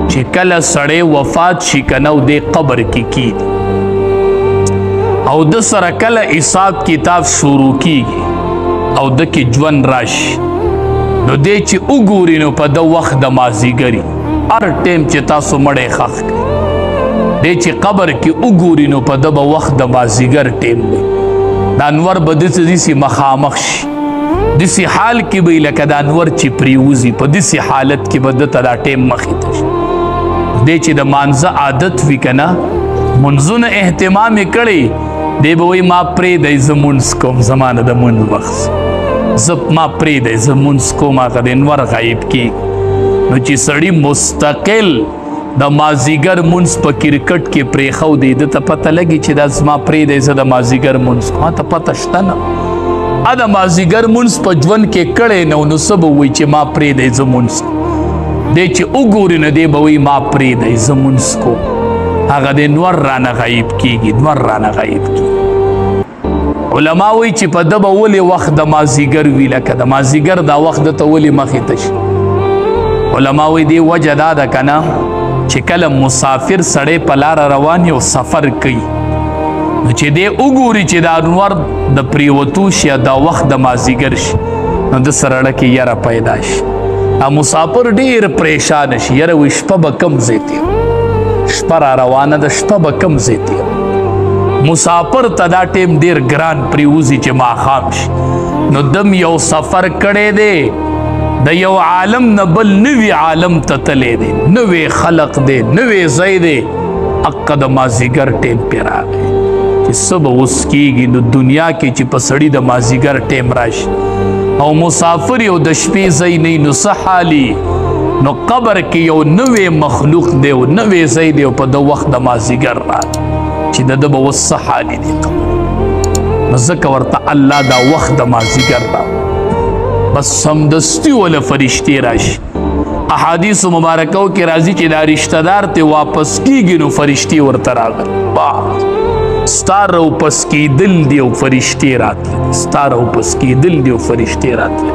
چې کله سړی وفات شي کنه او دې قبر کې کیږي او د سره کله حساب کتاب شروع کیږي او د کې ژوند راشي نو دې چې وګوري نو په د وخت د مازدیګري هر ټیم چې تاسو مړی ښخ کړئ دې چې قبر کې وګوري نو په د به وخت د مازدیګر ټیم دی د انور به داسې مخامخ شي داسې حال کې به لکه د انور چې پریوزي په داسې حالت کې به دته دا ټیم مخې ته شي دې چې د مانځه عادت وي که نه منځونه اهتمام یې کړی دی به وایي ما پرېږدئ زه مونځ کوم زما نه د مونځ وخت ما پرېږدئ زه مونځ کوم هغه د انور غایب کېږي نو چې سړي مستقل د مازدیګر مونځ په کرکټ کې پرېښودی ده ته پته لګي چې دا زما پرېږدئ زه د مازدیګر مونځ کوم ته پته شته نه د مازدیګر مونځ په ژوند کې کړی نه نو څه به وایي چې ما پرېږدئ زه مونځ کوم دی چې وګوري نو دی به وایي ما پرېږدئ زه مونځ کوم هغه د نور رانه غایب کېږي نور رانه غایب کېږي علما وایي چې په ده به ولې وخت د مازدیګر وي لکه د مازدیګر دا وخت ده ته ولې مخې ته شي علما وایي دې وجه دا ده که نه چې کله مسافر سړی په لاره روان یو سفر کوي نو چې دی وګوري چې دا انور د پریوتو شي دا وخت د مازدیګر شي نو د سره اړه کې یره پیدا شي مسافر ډېر پریشان شي یره وایي شپه به کم ځای ته شپه را روانه ده شپه به کم ځای ته مسافر ته دا ټیم ډېر ګران پریوزي چې ماښام شي نو دم یو سفر کړی دی د یو عالم نه بل نوي عالم ته تللی دی نوی خلق دی نوی ځای دی حقه د مازدیګر ټیم پې راغی چې څه به اوس کېږي نو دنیا کې چې په سړي د مازدیګر ټیم راشي او مسافر یو د شپې ځای نه نو څه حالي نو قبر کې یو نوی مخلوق دی او نوی ځای دی او په د وخت د مازدیګر راغی چې د ده به اوس څه حالي دی نو ځکه ورته الله دا وخت د مازدیګر راغی بس سمدستی ولا فرشتې راشي احادیث مبارکو کې راځي چې دا رشتہ دار ته واپس کیږي نو فرشتې ورته راغلي ستا راوپس کېدل دی او فرشتې راتلې ستا راوپس کېدل دی او فرشتې راتلې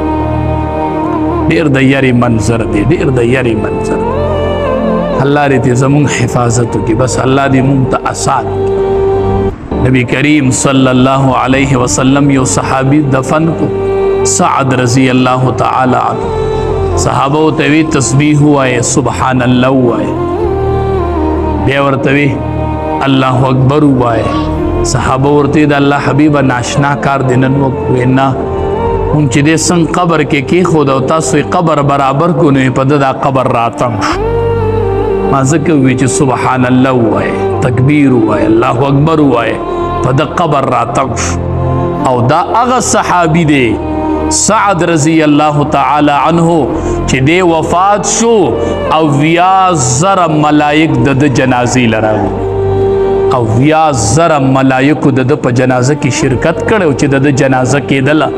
ډېر د یارې منظر دی ډېر د یارې منظر الله دې زموږ حفاظت وکړي بس الله دې موږ ته آسان کړي نبی کریم صلی الله علیه وسلم یو صحابي دفن کو سعد رضی اللہ تعالی عنہ صحابہ توی تسبیح ہوئے سبحان اللہ ہوئے بے ورتوی اللہ اکبر ہوئے صحابہ ورتی دا اللہ حبیب ناشنا کار دینن وینا ان چی دے سنگ قبر کے کی خود او تاسوی قبر برابر کو نوی پا دا قبر راتم ما ذکر ہوئی چی سبحان اللہ ہوئے تکبیر ہوئے اللہ اکبر ہوئے پا دا قبر راتم او دا اغا صحابی دے سعد رضی اللہ تعالی عنہ چی دے وفات شو او ویا زر ملائک دد جنازی لراو او ویا زر ملائک دد پا جنازہ کی شرکت کرے چی دد جنازہ کی دلا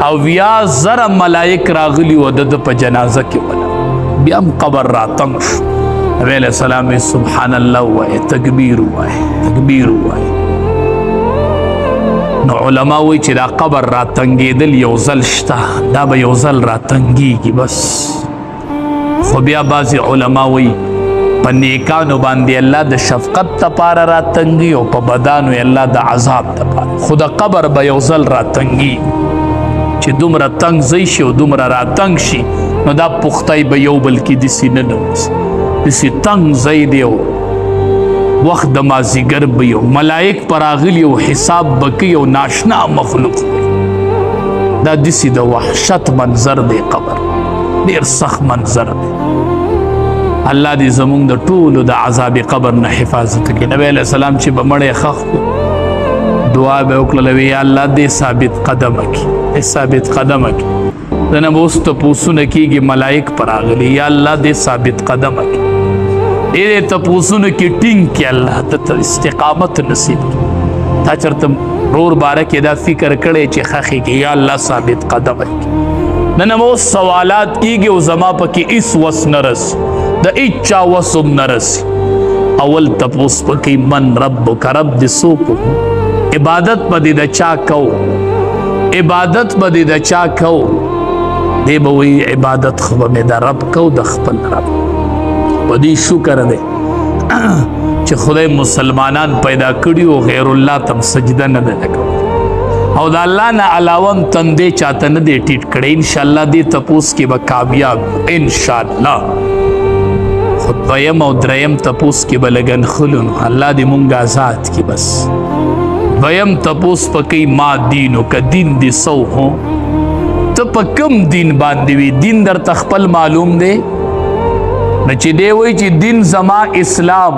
او ویا زر ملائک راغلی و دد پا جنازہ کی ولا بیام قبر راتم شو نبی علیہ السلام سبحان اللہ ہوئے تکبیر ہوئے نو علماء وی چې دا قبر را تنګېدل یو ځل شته دا به یو ځل را تنګېږي بس خو بیا بعضې علما وی په نیکانو باندې الله د شفقت دپاره را تنګي او په بدانو الله د عذاب دپاره خو د قبر به یو ځل را تنګېږي چې دومره تنګ ځای شي او دومره را تنګ شي نو دا پختی به یو بل کې داسې نه نوځي داسې تنګ ځای دی وقت د مازدیګر به یو ملائک پر راغلي او حساب به کوي او ناشنا مخلوق دا داسې د وحشت منظر دی قبر ډېر سخت منظر دی الله دې زموږ د ټولو د عذاب قبر نه حفاظت کړي نبی علیه السلام چې به مړی ښخ کړو دعا به وکړله وی یا الله دې ثابت قدمه کړي ثابت قدمه کړي دنه به اوس تپوسونه کېږي ملائک پر راغلي یا الله دې ثابت قدمه کړي ډېرې تپوسونو کې ټینګ کړي الله ته استقامت نصیب کړي تا چېرته رور باره کې دا فکر کړی چې ښخې کې یا الله ثابت قدمه کړي نن به اوس سوالات کېږي او زما پکې هېڅ وس نه رسي د هېچا وس هم نه رسي اول تپوس پکې من ربک رب دې څوک عبادت به دې د چا کوو عبادت به دې د چا کوو دی به وایي عبادت خو به مې د رب کوو د خپل رب ودی شکر دی چې خدای مسلمانان پیدا کړي او غیر الله تم سجده نه ده کوي او د الله نه علاوه تندې چاته نه دی ټیټ کړی ان شاء الله دې تپوس کې به کامیاب ان شاء الله خو دویم او دریم تپوس کې به لګن خلون الله دې مونږ آزاد کړي بس دویم تپوس پکې ما دینو که دین دې سو هو ته په کوم دین باندې وي دین درته خپل معلوم دی نه چې دی وایي چې دین زما اسلام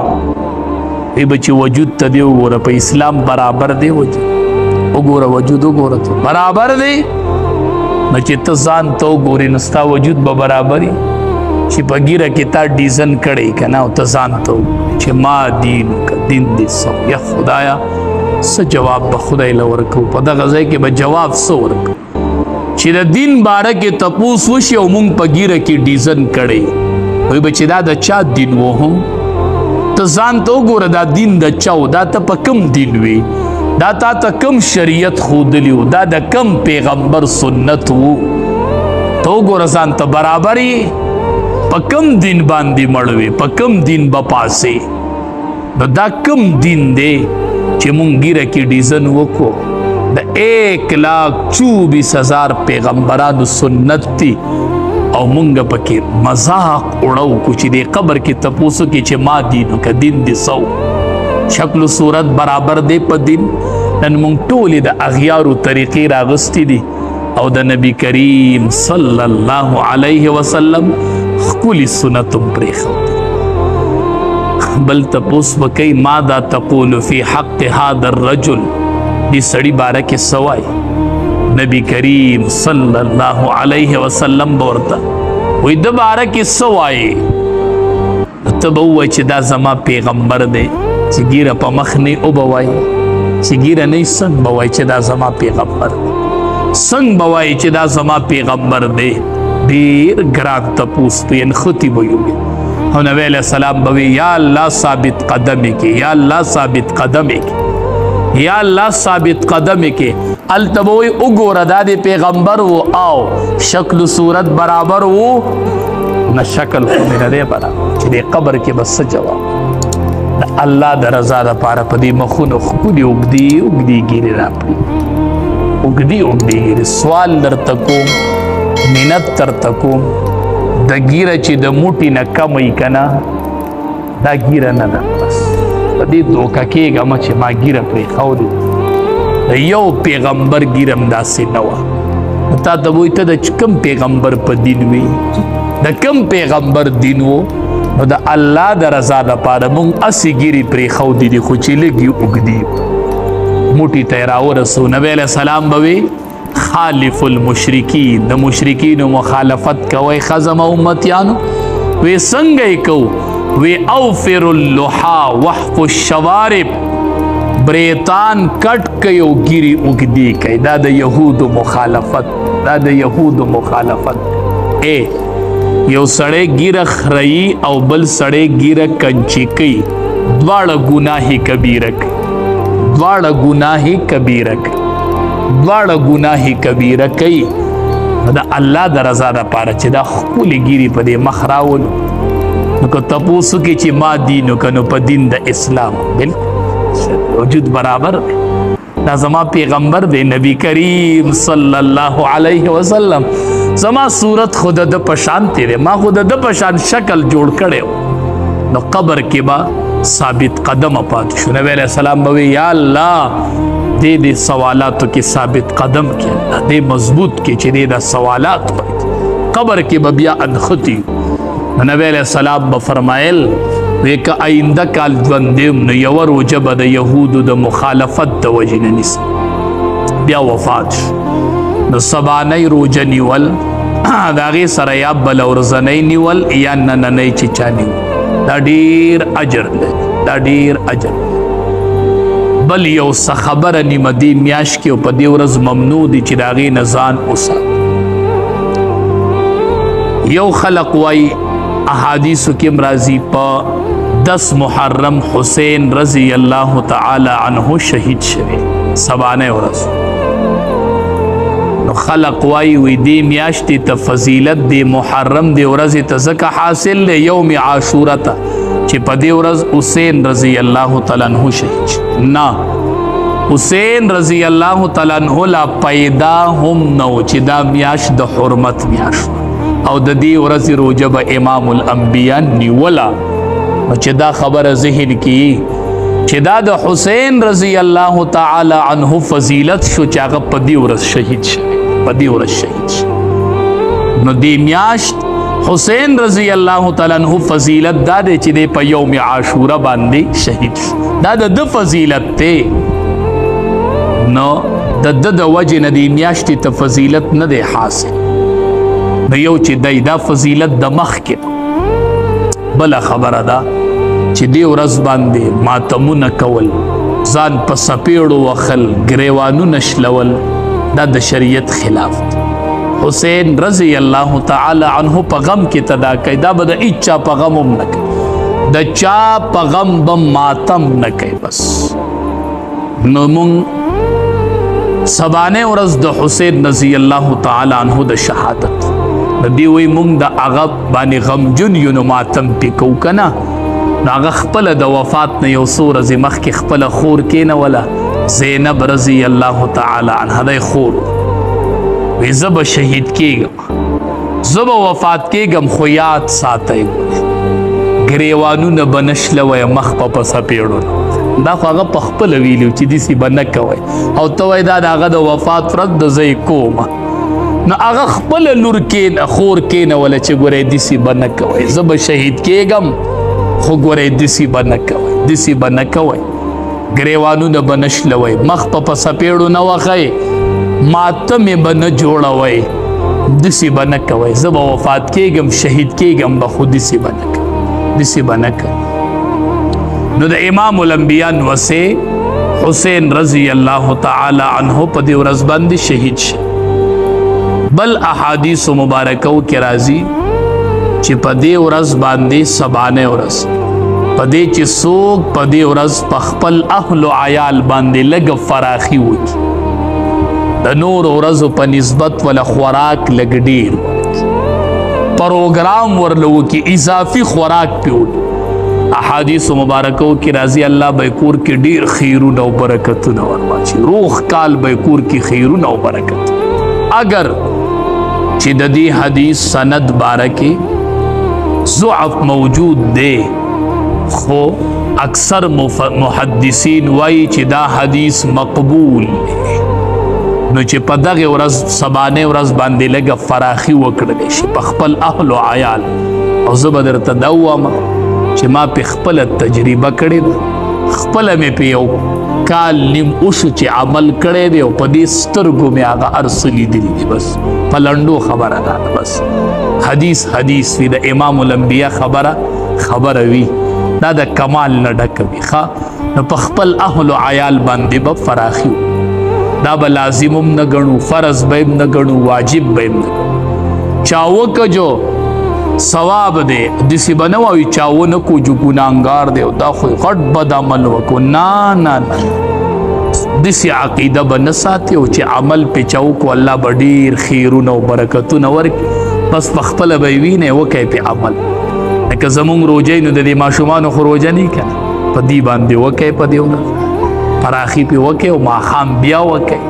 ای بچی وجود ته دی وګوره په اسلام برابر دی وګوره وجود وګوره ته برابر دی نو چې ته ځان ته وګورې نو ستا وجود به برابري چې په ګیره کې تا ډیزن کړی که نه او ته ځان ته وګورې چې ما دین که دین دې سو یا خدایا څه جواب به خدای له ورکوو په دغه ځای کې به جواب څه ورکوو چې د دین باره کې تپوس وشي او موږ په ګیره کې ډیزن کړی وایي به چې دا د چا دین و هم ته ځان ته وګوره دا دین د چا و دا ته په کوم دین وي دا تا ته کم شریعت ښودلی و دا د کم پیغمبر سنت و ته وګوره ځان ته برابر یې په کم دین باندې مړ وې په کم دین به پاسې نو دا کم دین دی چې مونږ ګیره کې ډیزن وکړو د 1,24,000 پیغمبرانو سنت دی او مونږ پکې مذاق اړو کو چې دې قبر کې تپوسو کې چې ما دینو که دین دې سو شکل و صورت برابر دی په دین نن مونږ ټولې د اغیارو طریقې راغستې دي او د نبی کریم صلی الله علیه وسلم ښکلي سنت هم پرېښودي بل تپوس وکئ ماذا تقول فی حق هذا الرجل دې سړي باره کې څه وایي نبی کریم صلی الله علیه وسلم به ورته وایي د باره کې څه وایي ته به ووایي چې دا زما پیغمبر دی چې ګیره په مخ نه وبه وایي چې ګیره نه څنګه به وایي چې دا زما پیغمبر دی څنګه به وایي چې دا زما پیغمبر دی ډېر ګران تپوس په نښتې به یوي او نبی علیه السلام به وي یا الله ثابت قدمې کې یا الله ثابت قدمې کې یا الله ثابت قدمې کې هلته به وایي وګوره دا د پیغمبر و او شکل و صورت برابر و نه شکل خو مې نه دی برابر چې دې قبر کې به څه جواب د الله د رضا دپاره په دې مخونو ښکلي اوږدې اوږدې ګیرې راپرېږدي اوږدې اوږدې ګیرې سوال درته کوم منت درته کوم د ګیره چې د موټي نه کم وي که نه دا ګیره نه ده بس په دې دوکه کېږه مه چې ما ګیره پرېښودې د یو پیغمبر ګیره هم داسې نه وه نو تا ته وایي ته د کوم پیغمبر په دین وي د کوم پیغمبر دین و نو د الله د رضا دپاره موږ هسې ګیرې پرېښودې دي خو چې لږ یې اوږدې موټي ته یې راورسو نبی علیه السلام به وي خالف المشرکین د مشرکینو مخالفت کوئ ښځه امتیانو وی څنګه یې کوو وی اوفر اللحا وحف الشوارب بریتان کټ کوي او ګیرې اوږدې کوي دا د یهودو مخالفت دا د یهودو مخالفت یو سړی ګیره خرهیي او بل سړی ګیره کنچي کوي دواړه ګناهې کبیره کوي دواړه ګناهې کبیره کوي دواړه ګناهې کبیره کوي د الله د رضا دپاره چې دا ښکلې ګیرې په دې مخ راولو نو که تپوس وکړي چې ما دین وکړه نو په دین د اسلام بلکل وجود برابر دی دا زما پیغمبر دی نبی کریم صلی الله علیه وسلم زما صورت خود د په شان دی ما خود د په شان شکل جوړ کړی نو قبر کې به ثابت قدم پاتې شو نبی علیه السلام به وی یا الله دې سوالاتو کې ثابت قدم کې دې مضبوط کې چې دې دا سوالات وایي قبر کې به بیا انختی نبی علیه السلام به فرمایل وی که آینده کال ژوندیم نو یوه روژه به د یهودو د مخالفت د وجې نه نیسم بیا وفات شو نو سبانۍ روژه نیول د هغې سره یا بله ورځنۍ نیول یا نننۍ چې چا نیول دا ډېر اجر لري دا ډېر اجر بل یو څه خبره نیمه دې میاشت کې او په دې ورځ ممنوع دي چې د هغې نه ځان وساتو یو خلق وایي احادیثو کې هم راځي په 10 محرم حسین رضی الله تعالی عنه شهید شوی سبانه ورځ نو نو خلق وای وی دی میاشتې ته فضیلت دی محرم دی ورځې ته ځکه حاصل دی یوم عاشوره ته چې په دې ورځ حسین رضی الله تعالی عنہ شهید نه حسین رضی الله تعالی عنہ لا پیدا هم نو چې دا میاشت د حرمت میاشت او د دې ورځې روزه به امام الانبیاء نیولا چې دا خبره ذهن کې چې دا د حسین رضی الله تعالی عنہ فضیلت شو چې هغه په دې ورځ شهید شوی په دې ورځ شهید شو نو دې میاشت حسین رضی الله تعالی عنہ فضیلت دا دی چې دی په یوم عاشوره باندې شهید شو دا د فضیلت ته نو د وجه نه دی میاشتې ته فضیلت نه دی حاصل نو یو چې دا فضیلت د مخکې بله خبره ده چې دې ورځ باندې ماتمونه کول ځان په سپېړو وخل ګریوانونه شلول دا د شریعت خلاف دی حسین رضی الله تعالی عنہ په غم کې تدا کوي دا به د هیچا په غم هم نه کوي د چا په غم به ماتم نه کوي بس نو مونږ سبانه ورځ د حسین رضی الله تعالی عنہ د شهادت نبی وی مونږ د هغه باندې غمجن یو نو ماتم پې کوو که نه نو هغه خپله د وفات نه یو څو ورځې مخکې خپله خور کېنوله زینب رضی الله تعالی عنها دی خور وی زه به شهید کېږم زه به وفات کېږم خو یاد ساتئ ګریوانونه به نشلوئ مخ په سپېړو دا خو هغه په خپله ویلي چې داسې به نه کوئ او ته وایې دا د هغه د وفات ورځ د زه یې کومه نو هغه خپله لور خور کېنوله چې ګورئ داسې به نه کوئ زه به شهید کېږم خو ګورئ داسې به نه کوئ داسې به نه کوئ ګریوانونه به نشلوئ مخ په سپېړو نه وخئ ماتمې به نه جوړوئ داسې به نه کوئ زه به وفات کېږم شهید کېږم به خو داسې به نه کوئ داسې به نه کوئ نو د امام الانبیاء نوسه حسین رضی الله تعالی عنہ په دې ورځ باندې شهید شو بل احادیث مبارکو کې راځي چې په دې ورځ باندې سبانه ورځ په دې چې څوک په دې ورځ په خپل اهل او عیال باندې لږ فراخي وکړي د نور ورځو په نسبت ولا خوراک لږ ډېر پروګرام ورلو کې اضافي خوراک پیول احادیث مبارکو کې راځي الله به کور کې ډیر خیرونه او برکتونه ورواچي روح کال به کور کې خیرونه او برکت اگر چې د دې حدیث سند بارکه ضعف موجود دی خو اکثر محدثین وایي چې دا حدیث مقبول نو چې په دغه ورځ سبانه ورځ باندې لږه فراخي وکړل شي په خپل اهل او عیال او زه به درته دا ووایم چې ما په خپله تجربه کړې ده خپله مې په یو کال نیم اوشو چې عمل کړی دی او په دې سترګو مې هغه هر څه لیدلي دي بس په لنډو خبره ده بس حدیث وي د امام الانبیاء خبره وي دا د کمال نه ډکه وي ښه نو په خپل اهل و عیال باندې به فراخي دا به لازم هم نه ګڼو فرض به هم نه ګڼو واجب به هم نه ګڼو چا وکجو ثواب دی دسی به نه وایي چا ونه کو جو ګناهګار دی او دا خو غټ بد عمل وکړو نه دسی عقیده به نه ساتي او چې عمل پې چا وکړو الله به ډېر خیرونه او برکتونه ورکړي بس په خپله به یې وینئ وکئ پې عمل لکه زمونږ روژه نو د دې ماشومانو خو روژه نه وي که نه په دې باندې وکئ په دې ورځ فراخي پې وکئ او ماښام بیا وکئ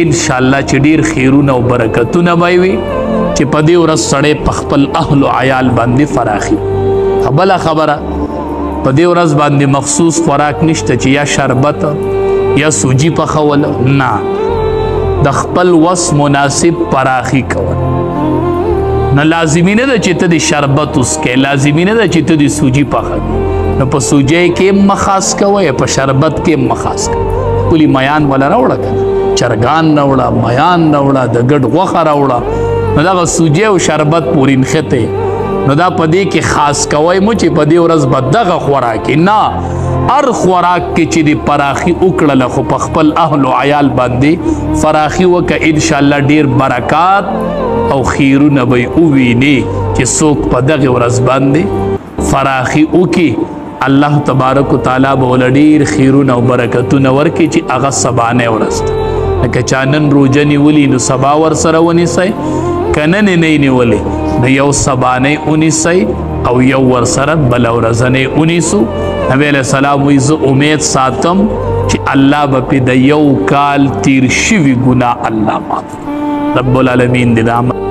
انشاءالله چې ډېر خیرونه او برکتونه به وي چې په دې ورځ سړی په خپل اهل او عیال باندې فراخي بله خبره په دې ورځ باندې مخصوص خوراک نشته چې یا شربت یا سوجي پخول نه د خپل وس مناسب فراخي کول نه لازمي نه ده چې ته د شربت وسکې لازمي نه ده چې ته د سوجي پخوې نو په سوجۍ کې مخاص کوئ په شربت کې مخاص کوئ پولي میان ولا راوړه که چرګان راوړه میان راوړه د ګډ غوښه راوړه نو دغه سوجي او شربت پورې نښتې نو دا په دې کې خاص کوئ مو چې په دې ورځ به دغه خوراک نه هر خوراک کې چې د فراخي وکړله خو په خپل اهل او عیال باندې فراخي وکړه انشاءالله ډېر برکات او خیرونه به یې ووینې چې څوک په دغه ورځ باندې فراخي وکړي الله تبارک وتعالی به ورله ډېر خیرونه او برکتونه ورکړي چې هغه سبانه ورځ ده لکه چا نن روژه نیولي نو سبا ورسره ونیسئ که نن یې نه نیولې نو یو سبانۍ ونیسئ او یو ورسره بله ورځنۍ ونیسو. نبی علیه السلام وایي زه امید ساتم چې الله به پې د یو کال تیر شوي ګناه الله معاف. رب العالمین دې دا